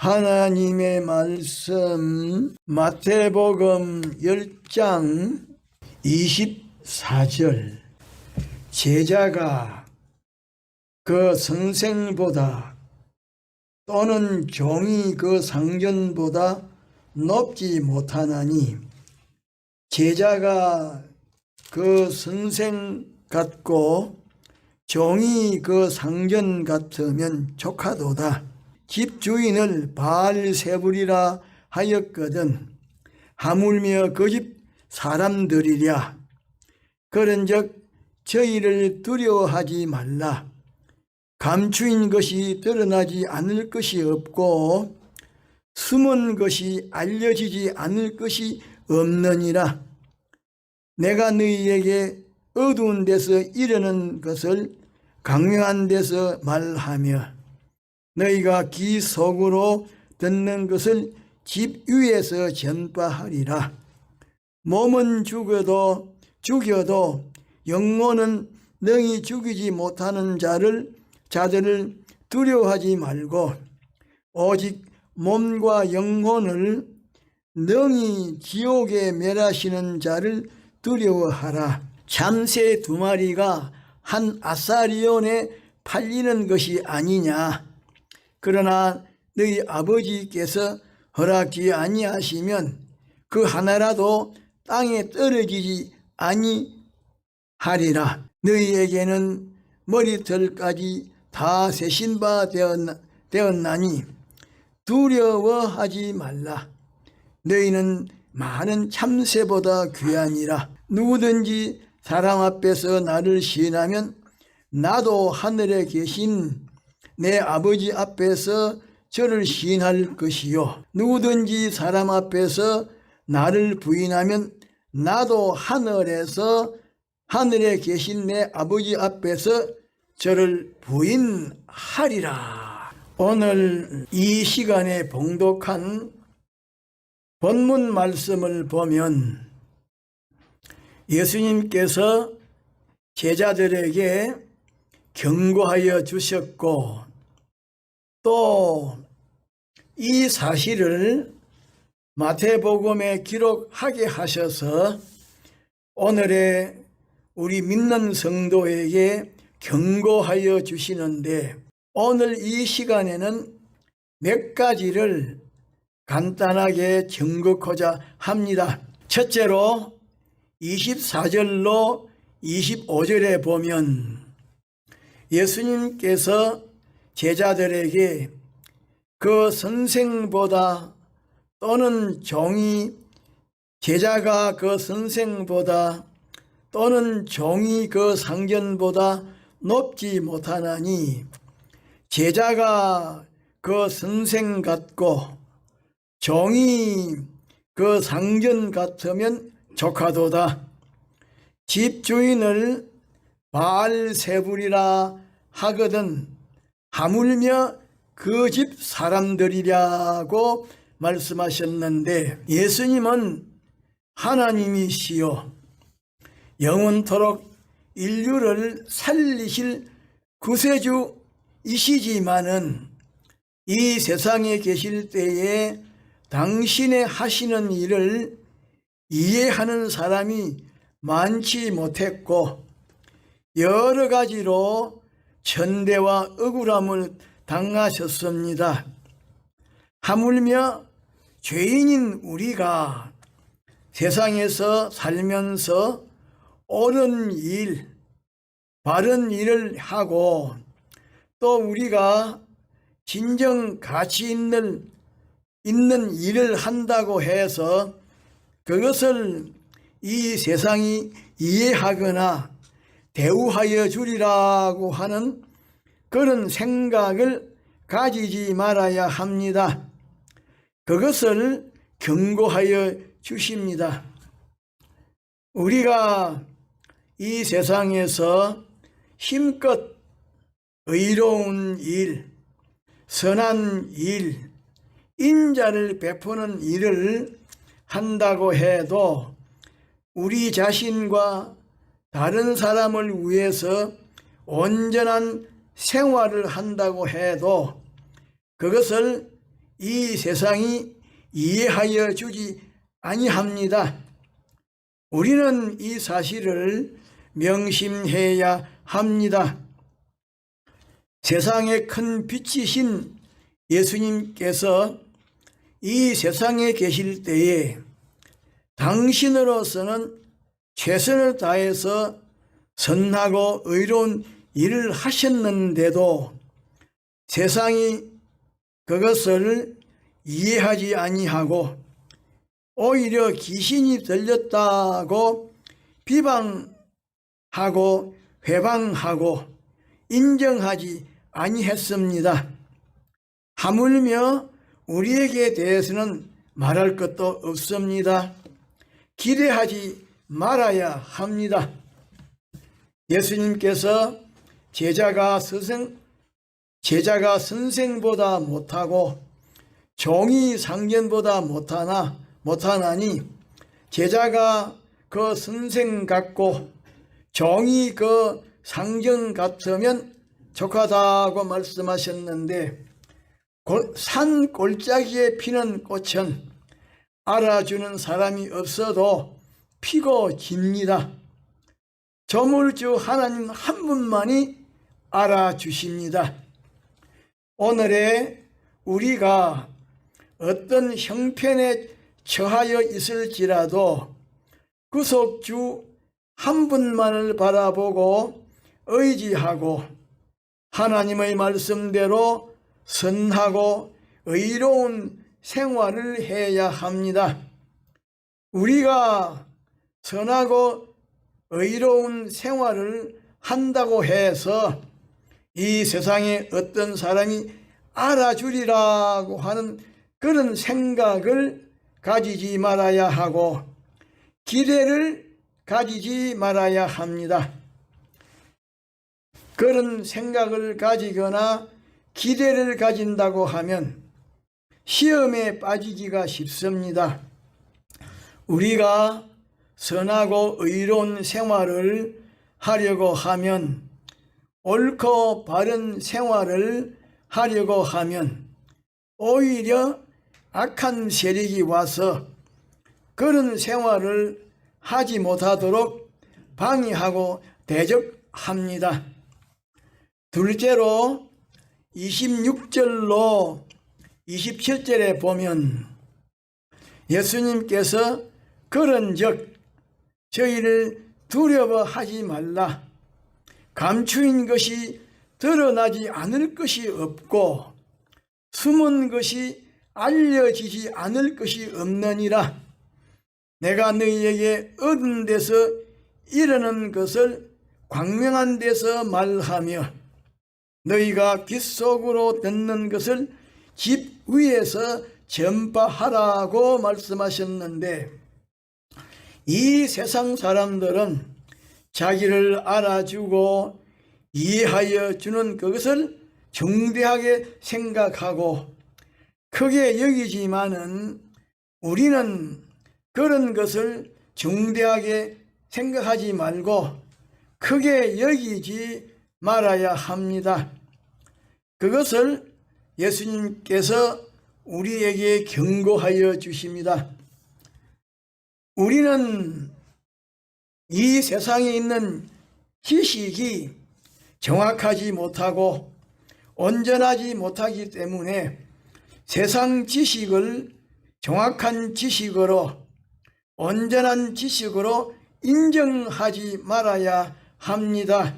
하나님의 말씀 마태복음 10장 24절 제자가 그 선생보다 또는 종이 그 상전보다 높지 못하나니 제자가 그 선생 같고 종이 그 상전 같으면 조카도다. 집주인을 바알세불이라 하였거든 하물며 그 집 사람들이랴. 그런즉 저희를 두려워하지 말라. 감추인 것이 드러나지 않을 것이 없고 숨은 것이 알려지지 않을 것이 없느니라. 내가 너희에게 어두운 데서 이르는 것을 강명한 데서 말하며 너희가 귀 속으로 듣는 것을 집 위에서 전파하리라. 몸은 죽여도 영혼은 능히 죽이지 못하는 자들을 두려워하지 말고 오직 몸과 영혼을 능히 지옥에 멸하시는 자를 두려워하라. 참새 2마리가 한 아사리온에 팔리는 것이 아니냐. 그러나 너희 아버지께서 허락지 아니하시면 그 하나라도 땅에 떨어지지 아니하리라. 너희에게는 머리털까지 다 세신 바 되었나니 두려워하지 말라. 너희는 많은 참새보다 귀하니라. 누구든지 사람 앞에서 나를 시인하면 나도 하늘에 계신 내 아버지 앞에서 저를 시인할 것이요 누구든지 사람 앞에서 나를 부인하면 나도 하늘에 계신 내 아버지 앞에서 저를 부인하리라. 오늘 이 시간에 봉독한 본문 말씀을 보면 예수님께서 제자들에게 경고하여 주셨고 또 이 사실을 마태복음에 기록하게 하셔서 오늘의 우리 믿는 성도에게 경고하여 주시는데 오늘 이 시간에는 몇 가지를 간단하게 정거코자 합니다. 첫째로 24절로 25절에 보면 예수님께서 제자들에게 그 선생보다 또는 제자가 그 선생보다 또는 종이 그 상전보다 높지 못하나니 제자가 그 선생 같고 종이 그 상전 같으면 조카도다. 집주인을 바알세불이라 하거든 하물며 그 집 사람들이라고 말씀하셨는데 예수님은 하나님이시요 영원토록 인류를 살리실 구세주이시지만은 이 세상에 계실 때에 당신의 하시는 일을 이해하는 사람이 많지 못했고 여러 가지로 천대와 억울함을 당하셨습니다. 하물며 죄인인 우리가 세상에서 살면서 옳은 일, 바른 일을 하고 또 우리가 진정 가치 있는 일을 한다고 해서 그것을 이 세상이 이해하거나 대우하여 주리라고 하는 그런 생각을 가지지 말아야 합니다. 그것을 경고하여 주십니다. 우리가 이 세상에서 힘껏 의로운 일, 선한 일, 인자를 베푸는 일을 한다고 해도 우리 자신과 다른 사람을 위해서 온전한 생활을 한다고 해도 그것을 이 세상이 이해하여 주지 아니합니다. 우리는 이 사실을 명심해야 합니다. 세상의 큰 빛이신 예수님께서 이 세상에 계실 때에 당신으로서는 최선을 다해서 선하고 의로운 일을 하셨는데도 세상이 그것을 이해하지 아니하고 오히려 귀신이 들렸다고 비방하고 회방하고 인정하지 아니했습니다. 하물며 우리에게 대해서는 말할 것도 없습니다. 기대하지 말아야 합니다. 예수님께서 제자가 선생보다 못하고 종이 상전보다 못하나니 제자가 그 선생 같고 종이 그 상전 같으면 족하다고 말씀하셨는데 산 골짜기에 피는 꽃은 알아주는 사람이 없어도 피고 집니다. 조물주 하나님 한 분만이 알아주십니다. 오늘의 우리가 어떤 형편에 처하여 있을지라도 구속주 한 분만을 바라보고 의지하고 하나님의 말씀대로 선하고 의로운 생활을 해야 합니다. 우리가 선하고 의로운 생활을 한다고 해서 이 세상에 어떤 사람이 알아주리라고 하는 그런 생각을 가지지 말아야 하고 기대를 가지지 말아야 합니다. 그런 생각을 가지거나 기대를 가진다고 하면 시험에 빠지기가 쉽습니다. 우리가 선하고 의로운 생활을 하려고 하면 옳고 바른 생활을 하려고 하면 오히려 악한 세력이 와서 그런 생활을 하지 못하도록 방해하고 대적합니다. 둘째로 26절로 27절에 보면 예수님께서 그런즉 저희를 두려워하지 말라. 감추인 것이 드러나지 않을 것이 없고 숨은 것이 알려지지 않을 것이 없느니라. 내가 너희에게 얻은 데서 이르는 것을 광명한 데서 말하며 너희가 빗속으로 듣는 것을 집 위에서 전파하라고 말씀하셨는데 이 세상 사람들은 자기를 알아주고 이해하여 주는 그것을 중대하게 생각하고 크게 여기지만은 우리는 그런 것을 중대하게 생각하지 말고 크게 여기지 말아야 합니다. 그것을 예수님께서 우리에게 경고하여 주십니다. 우리는 이 세상에 있는 지식이 정확하지 못하고 온전하지 못하기 때문에 세상 지식을 정확한 지식으로 온전한 지식으로 인정하지 말아야 합니다.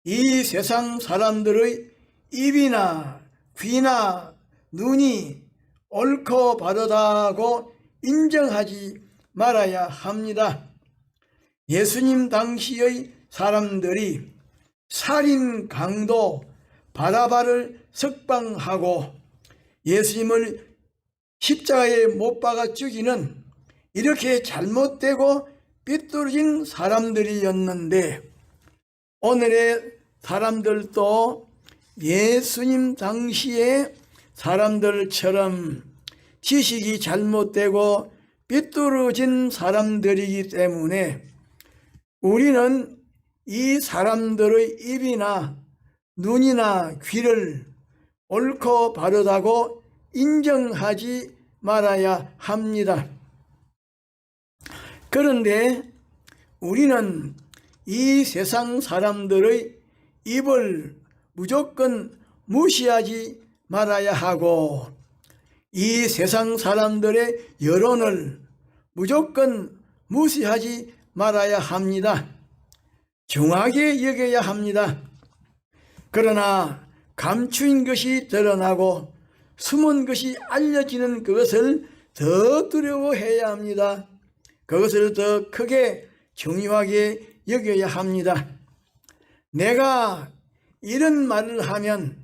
이 세상 사람들의 입이나 귀나 눈이 옳고 바르다고 인정하지 말아야 합니다. 예수님 당시의 사람들이 살인 강도 바라바를 석방하고 예수님을 십자가에 못 박아 죽이는 이렇게 잘못되고 삐뚤어진 사람들이었는데 오늘의 사람들도 예수님 당시의 사람들처럼 지식이 잘못되고 삐뚤어진 사람들이기 때문에 우리는 이 사람들의 입이나 눈이나 귀를 옳고 바르다고 인정하지 말아야 합니다. 그런데 우리는 이 세상 사람들의 입을 무조건 무시하지 말아야 하고, 이 세상 사람들의 여론을 무조건 무시하지 말아야 합니다. 중하게 여겨야 합니다. 그러나 감추인 것이 드러나고 숨은 것이 알려지는 그것을 더 두려워해야 합니다. 그것을 더 크게 중요하게 여겨야 합니다. 내가 이런 말을 하면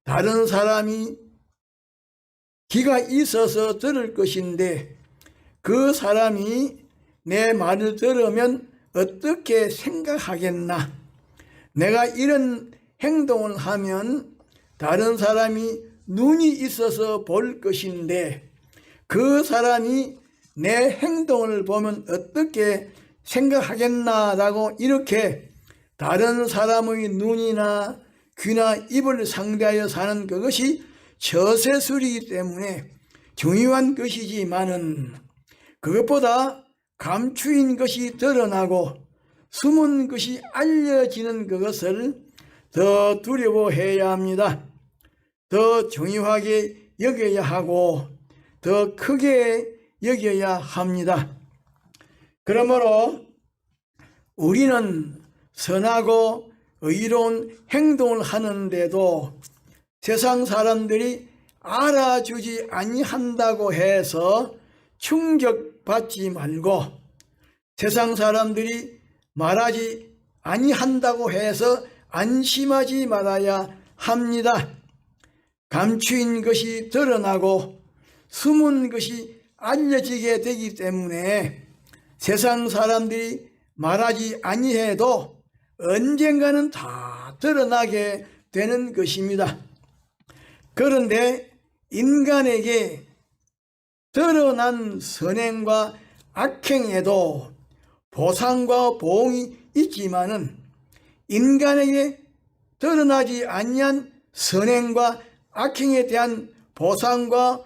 다른 사람이 귀가 있어서 들을 것인데, 그 사람이 내 말을 들으면 어떻게 생각하겠나? 내가 이런 행동을 하면 다른 사람이 눈이 있어서 볼 것인데, 그 사람이 내 행동을 보면 어떻게 생각하겠나라고 이렇게 다른 사람의 눈이나 귀나 입을 상대하여 사는 그것이 처세술이기 때문에 중요한 것이지만은, 그것보다 감추인 것이 드러나고 숨은 것이 알려지는 그것을 더 두려워해야 합니다. 더 중요하게 여겨야 하고 더 크게 여겨야 합니다. 그러므로 우리는 선하고 의로운 행동을 하는데도 세상 사람들이 알아주지 아니한다고 해서 충격받지 말고, 세상 사람들이 말하지 아니한다고 해서 안심하지 말아야 합니다. 감추인 것이 드러나고 숨은 것이 알려지게 되기 때문에 세상 사람들이 말하지 아니해도 언젠가는 다 드러나게 되는 것입니다. 그런데 인간에게 드러난 선행과 악행에도 보상과 보응이 있지만은, 인간에게 드러나지 아니한 선행과 악행에 대한 보상과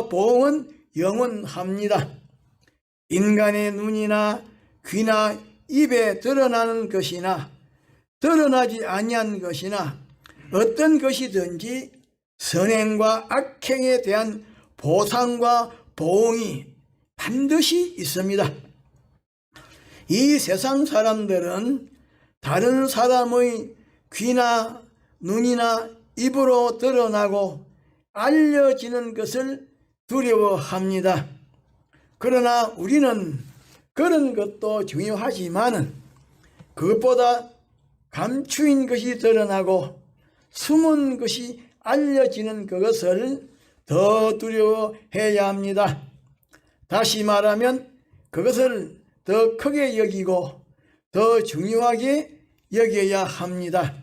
보응은 영원합니다. 인간의 눈이나 귀나 입에 드러나는 것이나 드러나지 아니한 것이나 어떤 것이든지 선행과 악행에 대한 보상과 보응이 반드시 있습니다. 이 세상 사람들은 다른 사람의 귀나 눈이나 입으로 드러나고 알려지는 것을 두려워합니다. 그러나 우리는 그런 것도 중요하지만은 그것보다 감추인 것이 드러나고 숨은 것이 알려지는 그것을 더 두려워해야 합니다. 다시 말하면 그것을 더 크게 여기고 더 중요하게 여겨야 합니다.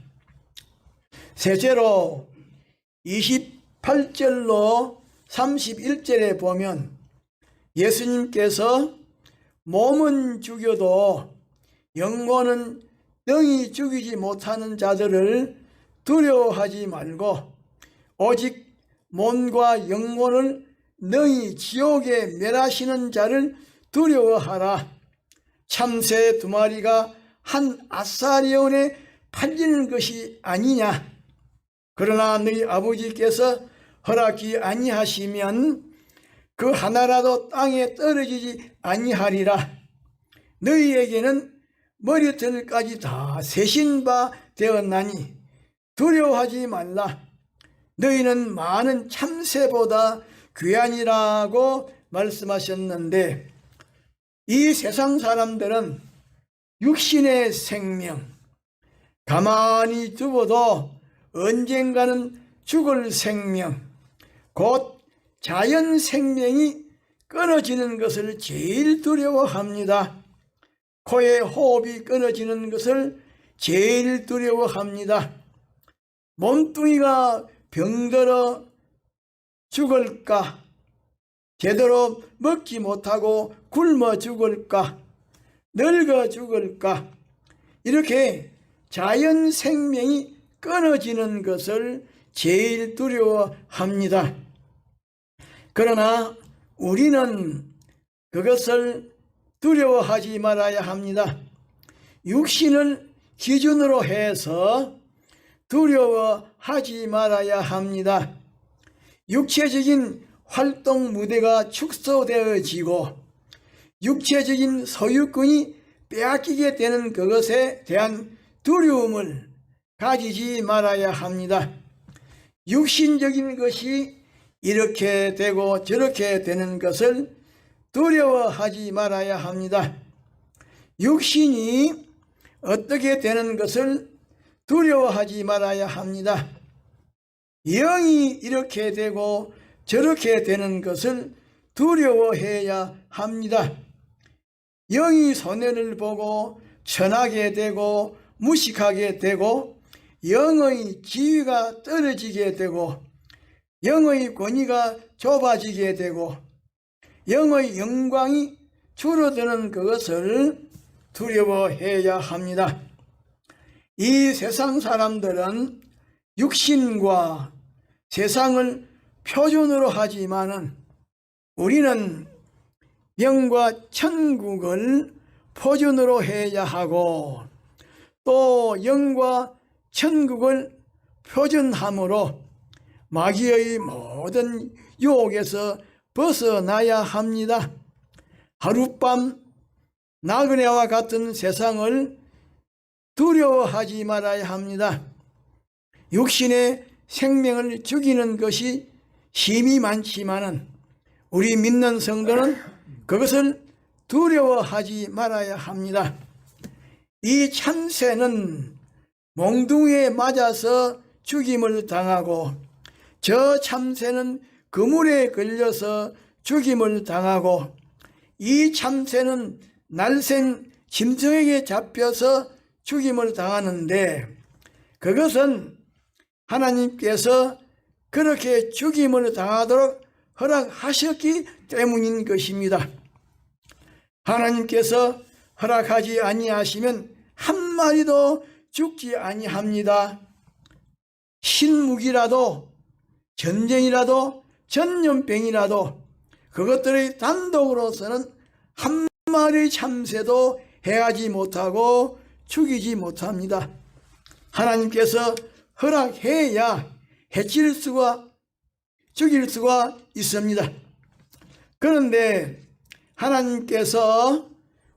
셋째로 28절로 31절에 보면 예수님께서 몸은 죽여도 영혼은 능히 죽이지 못하는 자들을 두려워하지 말고 오직 몸과 영혼을 능히 지옥에 멸하시는 자를 두려워하라. 참새 2마리가 한 아사리온에 팔리는 것이 아니냐. 그러나 너희 아버지께서 허락이 아니하시면 그 하나라도 땅에 떨어지지 아니하리라. 너희에게는 머리털까지 다 세신 바 되었나니 두려워하지 말라. 너희는 많은 참새보다 귀하니라고 말씀하셨는데, 이 세상 사람들은 육신의 생명, 가만히 두어도 언젠가는 죽을 생명, 곧 자연 생명이 끊어지는 것을 제일 두려워합니다. 코의 호흡이 끊어지는 것을 제일 두려워합니다. 몸뚱이가 병들어 죽을까? 제대로 먹지 못하고 굶어 죽을까? 늙어 죽을까? 이렇게 자연 생명이 끊어지는 것을 제일 두려워합니다. 그러나 우리는 그것을 두려워하지 말아야 합니다. 육신을 기준으로 해서 두려워하지 말아야 합니다. 육체적인 활동 무대가 축소되어지고 육체적인 소유권이 빼앗기게 되는 그것에 대한 두려움을 가지지 말아야 합니다. 육신적인 것이 이렇게 되고 저렇게 되는 것을 두려워하지 말아야 합니다. 육신이 어떻게 되는 것을 두려워하지 말아야 합니다. 영이 이렇게 되고 저렇게 되는 것을 두려워해야 합니다. 영이 손해를 보고 천하게 되고 무식하게 되고 영의 지위가 떨어지게 되고 영의 권위가 좁아지게 되고 영의 영광이 줄어드는 그것을 두려워해야 합니다. 이 세상 사람들은 육신과 세상을 표준으로 하지만은 우리는 영과 천국을 표준으로 해야 하고 또 영과 천국을 표준함으로 마귀의 모든 유혹에서 벗어나야 합니다. 하룻밤 나그네와 같은 세상을 두려워하지 말아야 합니다. 육신의 생명을 죽이는 것이 힘이 많지만은 우리 믿는 성도는 그것을 두려워하지 말아야 합니다. 이 참새는 몽둥이에 맞아서 죽임을 당하고 저 참새는 그물에 걸려서 죽임을 당하고 이 참새는 날쌘 짐승에게 잡혀서 죽임을 당하는데 그것은 하나님께서 그렇게 죽임을 당하도록 허락하셨기 때문인 것입니다. 하나님께서 허락하지 아니하시면 한 마리도 죽지 아니합니다. 신무기라도 전쟁이라도 전염병이라도 그것들의 단독으로서는 한 마리 참새도 해하지 못하고 죽이지 못합니다. 하나님께서 허락해야 해칠 수가 죽일 수가 있습니다. 그런데 하나님께서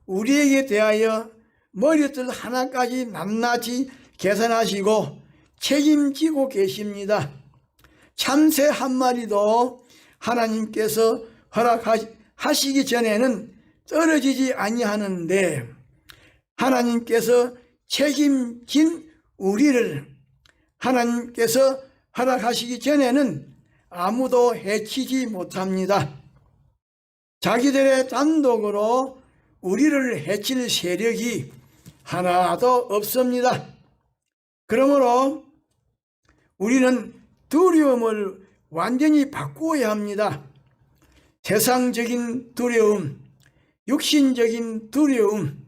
우리에게 대하여 머리털 하나까지 낱낱이 계산하시고 책임지고 계십니다. 참새 한 마리도 하나님께서 허락하시기 전에는 떨어지지 아니하는데 하나님께서 책임진 우리를 하나님께서 허락하시기 전에는 아무도 해치지 못합니다. 자기들의 단독으로 우리를 해칠 세력이 하나도 없습니다. 그러므로 우리는 두려움을 완전히 바꾸어야 합니다. 세상적인 두려움, 육신적인 두려움,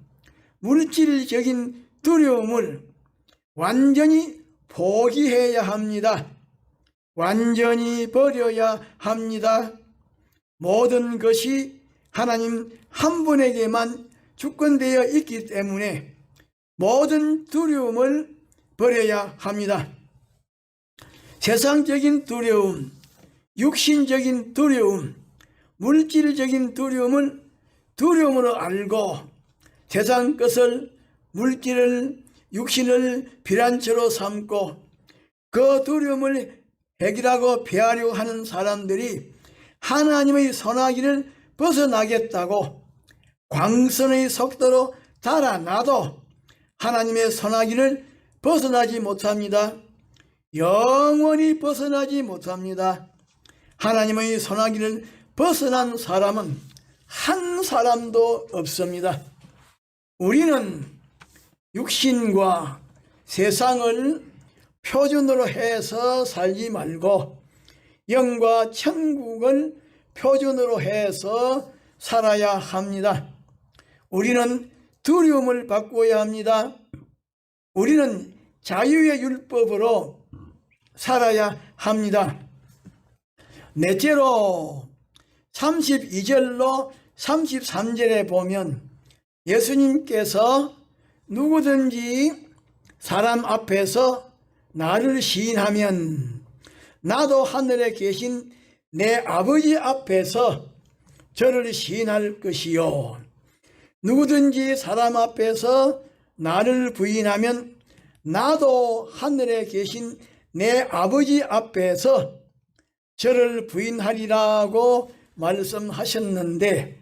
물질적인 두려움을 완전히 포기해야 합니다. 완전히 버려야 합니다. 모든 것이 하나님 한 분에게만 주권되어 있기 때문에 모든 두려움을 버려야 합니다. 세상적인 두려움, 육신적인 두려움, 물질적인 두려움을 두려움으로 알고 세상 것을 물질을 육신을 피란처로 삼고 그 두려움을 해결하고 피하려고 하는 사람들이 하나님의 선하기를 벗어나겠다고 광선의 속도로 달아나도 하나님의 선하기를 벗어나지 못합니다. 영원히 벗어나지 못합니다. 하나님의 선하기를 벗어난 사람은 한 사람도 없습니다. 우리는 육신과 세상을 표준으로 해서 살지 말고 영과 천국을 표준으로 해서 살아야 합니다. 우리는 두려움을 바꿔야 합니다. 우리는 자유의 율법으로 살아야 합니다. 넷째로 32절로 33절에 보면 예수님께서 누구든지 사람 앞에서 나를 시인하면 나도 하늘에 계신 내 아버지 앞에서 저를 시인할 것이요, 누구든지 사람 앞에서 나를 부인하면 나도 하늘에 계신 내 아버지 앞에서 저를 부인하리라고 말씀하셨는데,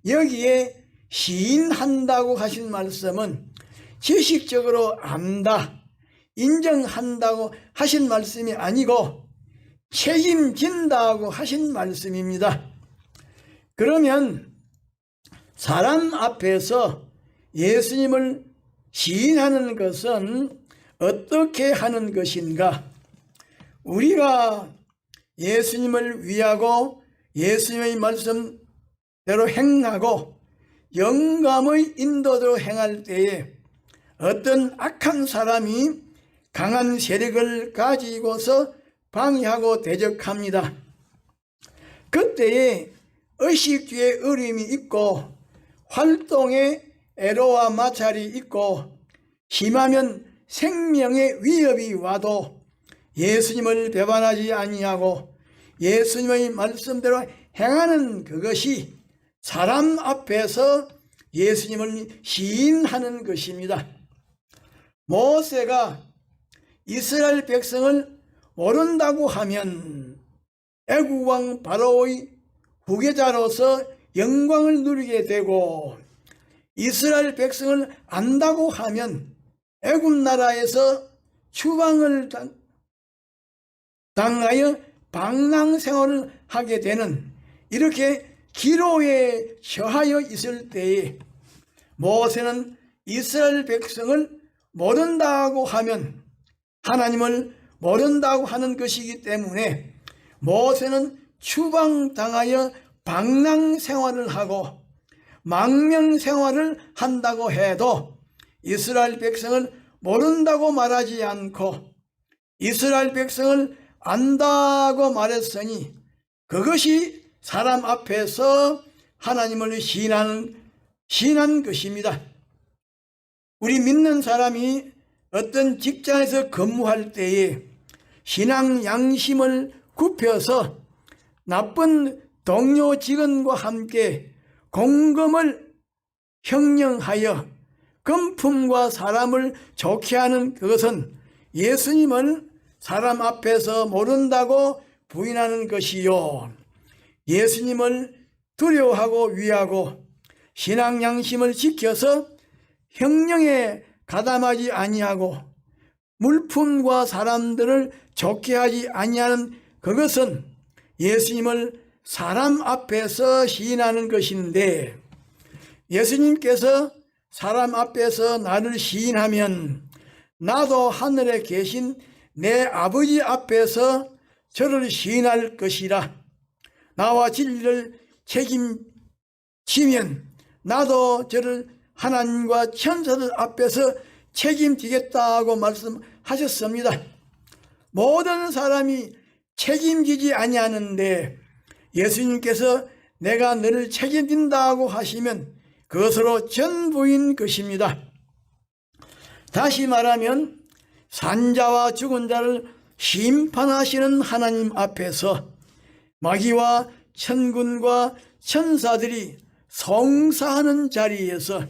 여기에 시인한다고 하신 말씀은 지식적으로 안다, 인정한다고 하신 말씀이 아니고 책임진다고 하신 말씀입니다. 그러면 사람 앞에서 예수님을 시인하는 것은 어떻게 하는 것인가? 우리가 예수님을 위하고 예수님의 말씀대로 행하고 영감의 인도대로 행할 때에 어떤 악한 사람이 강한 세력을 가지고서 방해하고 대적합니다. 그때에 의식주의 어려움이 있고 활동에 애로와 마찰이 있고 심하면 생명의 위협이 와도 예수님을 배반하지 아니하고 예수님의 말씀대로 행하는 그것이 사람 앞에서 예수님을 시인하는 것입니다. 모세가 이스라엘 백성을 모른다고 하면 애국왕 바로의 후계자로서 영광을 누리게 되고, 이스라엘 백성을 안다고 하면 애굽 나라에서 추방을 당하여 방랑 생활을 하게 되는, 이렇게 기로에 처하여 있을 때에 모세는 이스라엘 백성을 모른다고 하면 하나님을 모른다고 하는 것이기 때문에 모세는 추방당하여 방랑 생활을 하고 망명 생활을 한다고 해도 이스라엘 백성을 모른다고 말하지 않고 이스라엘 백성을 안다고 말했으니 그것이 사람 앞에서 하나님을 시인한 것입니다. 우리 믿는 사람이 어떤 직장에서 근무할 때에 신앙 양심을 굽혀서 나쁜 동료 직원과 함께 공금을 형령하여 금품과 사람을 좋게 하는 그것은 예수님을 사람 앞에서 모른다고 부인하는 것이요, 예수님을 두려워하고 위하고 신앙 양심을 지켜서 형령에 가담하지 아니하고 물품과 사람들을 좋게 하지 아니하는 그것은 예수님을 사람 앞에서 시인하는 것인데, 예수님께서 사람 앞에서 나를 시인하면 나도 하늘에 계신 내 아버지 앞에서 저를 시인할 것이라, 나와 진리를 책임지면 나도 저를 하나님과 천사들 앞에서 책임지겠다고 말씀하셨습니다. 모든 사람이 책임지지 아니하는데 예수님께서 내가 너를 책임진다고 하시면 그것으로 전부인 것입니다. 다시 말하면 산자와 죽은 자를 심판하시는 하나님 앞에서 마귀와 천군과 천사들이 송사하는 자리에서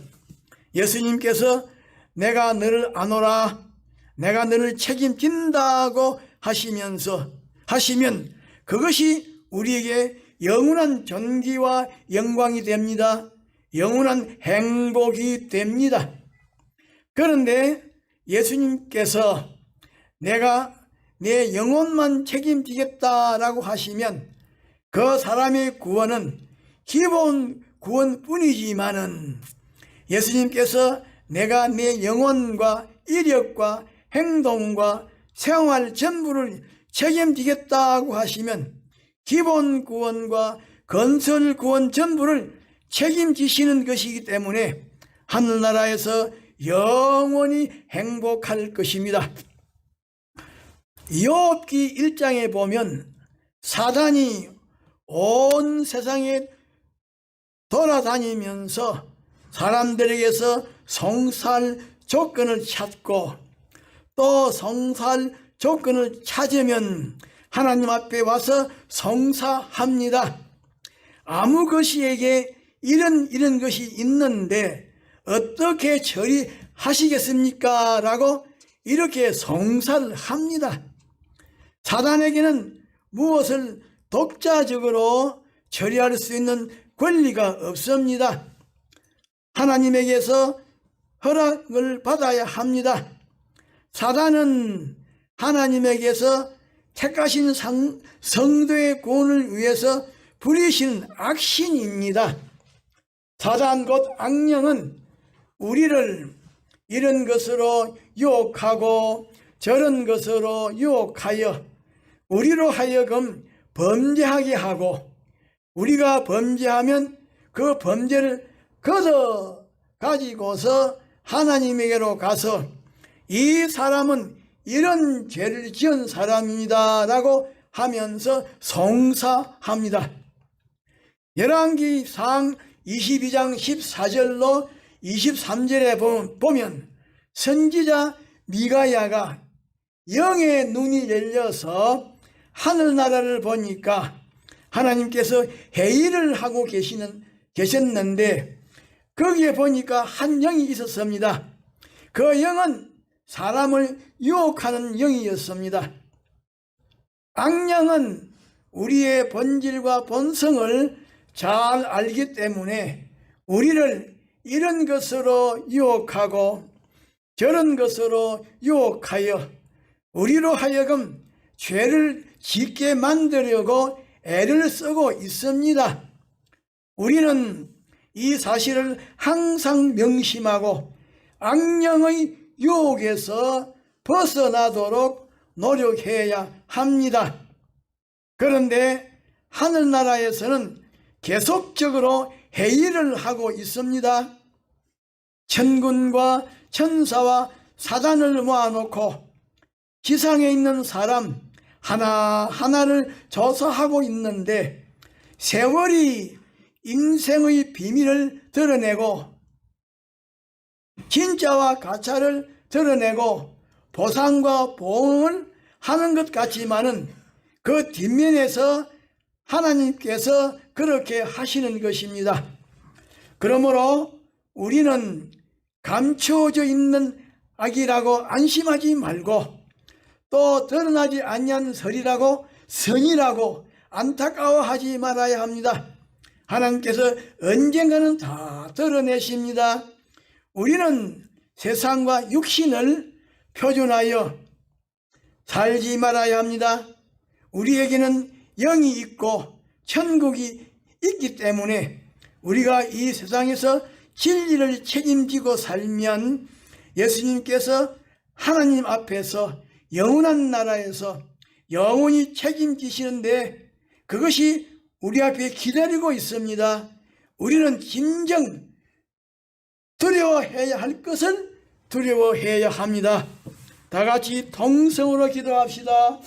예수님께서 내가 너를 아노라, 내가 너를 책임진다고 하시면 그것이 우리에게 영원한 존귀와 영광이 됩니다. 영원한 행복이 됩니다. 그런데 예수님께서 내가 내 영혼만 책임지겠다라고 하시면 그 사람의 구원은 기본 구원뿐이지만은 예수님께서 내가 내 영혼과 이력과 행동과 생활 전부를 책임지겠다고 하시면 기본 구원과 건설 구원 전부를 책임지시는 것이기 때문에 하늘나라에서 영원히 행복할 것입니다. 욥기 1장에 보면 사단이 온 세상에 돌아다니면서 사람들에게서 성살 조건을 찾고 또 성살 조건을 찾으면 하나님 앞에 와서 성사합니다. 아무 것이에게 이런 것이 있는데 어떻게 처리하시겠습니까? 라고 이렇게 성사를 합니다. 사단에게는 무엇을 독자적으로 처리할 수 있는 권리가 없습니다. 하나님에게서 허락을 받아야 합니다. 사단은 하나님에게서 택하신 성도의 구원을 위해서 부리시는 악신입니다. 사단 곧 악령은 우리를 이런 것으로 유혹하고 저런 것으로 유혹하여 우리로 하여금 범죄하게 하고 우리가 범죄하면 그 범죄를 걷어 가지고서 하나님에게로 가서 이 사람은 이런 죄를 지은 사람입니다 라고 하면서 성사합니다. 열왕기상 22장 14절로 23절에 보면 선지자 미가야가 영의 눈이 열려서 하늘나라를 보니까 하나님께서 회의를 하고 계셨는데 거기에 보니까 한 영이 있었습니다. 그 영은 사람을 유혹하는 영이었습니다. 악령은 우리의 본질과 본성을 잘 알기 때문에 우리를 이런 것으로 유혹하고 저런 것으로 유혹하여 우리로 하여금 죄를 짓게 만들려고 애를 쓰고 있습니다. 우리는 이 사실을 항상 명심하고 악령의 유혹에서 벗어나도록 노력해야 합니다. 그런데 하늘나라에서는 계속적으로 회의를 하고 있습니다. 천군과 천사와 사단을 모아놓고 지상에 있는 사람 하나하나를 조사하고 있는데 세월이 인생의 비밀을 드러내고 진짜와 가짜를 드러내고 보상과 보응을 하는 것 같지만은 그 뒷면에서 하나님께서 그렇게 하시는 것입니다. 그러므로 우리는 감추어져 있는 악이라고 안심하지 말고 또 드러나지 아니한 선이라고 안타까워하지 말아야 합니다. 하나님께서 언젠가는 다 드러내십니다. 우리는 세상과 육신을 표준하여 살지 말아야 합니다. 우리에게는 영이 있고 천국이 있기 때문에 우리가 이 세상에서 진리를 책임지고 살면 예수님께서 하나님 앞에서 영원한 나라에서 영원히 책임지시는데 그것이 우리 앞에 기다리고 있습니다. 우리는 진정 두려워해야 할 것을 두려워해야 합니다. 다 같이 동성으로 기도합시다.